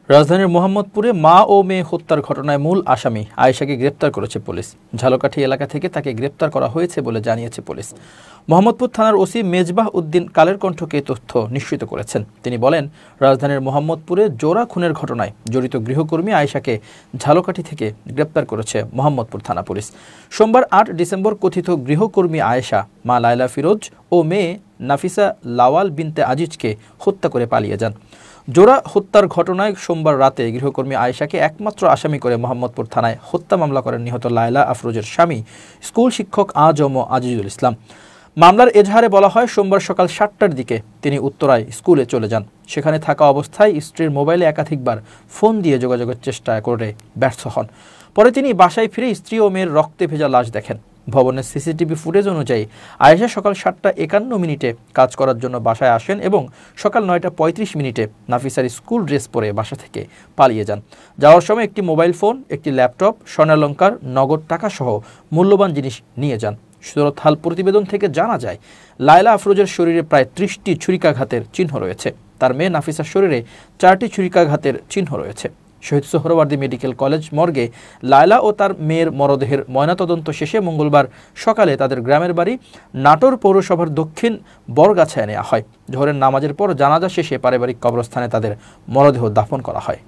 রাজধানীর মোহাম্মদপুরে মা ও মেয়ে হত্যার ঘটনায় মূল আসামি আয়েশাকে গ্রেপ্তার করেছে পুলিশ। ঝালকাঠি এলাকা থেকে তাকে গ্রেপ্তার করা হয়েছে বলে জানিয়েছে পুলিশ। মোহাম্মদপুর থানার ওসি মেজবাহ উদ্দিন কালের কণ্ঠকে তথ্য নিশ্চিত করেছেন। তিনি বলেন, রাজধানীর মোহাম্মদপুরে জোড়া খুনের ঘটনায় জড়িত গৃহকর্মী আয়েশাকে ঝালকাঠি থেকে গ্রেপ্তার করেছে মোহাম্মদপুর থানা পুলিশ। সোমবার ৮ ডিসেম্বর কথিত গৃহকর্মী আয়েশা মা লায়লা ফিরোজ ও মেয়ে নাফিসা লাওয়াল বিনতে আজিজকে হত্যা করে পালিয়ে যান। জোড়া হত্যার ঘটনায় সোমবার রাতে গৃহকর্মী আয়েশাকে একমাত্র আসামি করে মোহাম্মদপুর থানায় হত্যা মামলা করেন নিহত লায়লা আফরোজের স্বামী স্কুল শিক্ষক আজম আজিজুল ইসলাম। মামলার এজাহারে বলা হয়, সোমবার সকাল ৭টার দিকে তিনি উত্তরায় স্কুলে চলে যান। সেখানে থাকা অবস্থায় স্ত্রীর মোবাইলে একাধিকবার ফোন দিয়ে যোগাযোগের চেষ্টা করে ব্যর্থ হন। পরে তিনি বাসায় ফিরে স্ত্রী ও মেয়ের রক্তে ভেজা লাশ দেখেন। ভবনের সিসিটিভি ফুটেজ অনুযায়ী আয়েশা সকাল ৭টা৫১ কাজ করার জন্য বাসায় আসেন এবং সকাল ৯টা৩৫ নাফিসার স্কুল ড্রেস পরে বাসা থেকে পালিয়ে যান। যাওয়ার সময় একটি মোবাইল ফোন, একটি ল্যাপটপ, স্বর্ণালংকার, নগদ টাকা সহ মূল্যবান জিনিস নিয়ে যান। সুরতহাল প্রতিবেদন থেকে জানা যায়, লায়লা আফরোজের শরীরে প্রায় ৩০টি ছুরিকাঘাতের চিহ্ন রয়েছে। তার মেয়ে নাফিসার শরীরে ৪টি ছুরিকাঘাতের চিহ্ন রয়েছে। শহীদ সোহরাওয়ার্দী মেডিকেল কলেজ মর্গে লায়লা ও তার মেয়ের মরদেহের ময়নাতদন্ত শেষে মঙ্গলবার সকালে তাদের গ্রামের বাড়ি নাটোর পৌরসভার দক্ষিণ বরগাছায় নেওয়া হয়। জোহরের নামাজের পর জানাজা শেষে পারিবারিক কবরস্থানে তাদের মরদেহ দাফন করা হয়।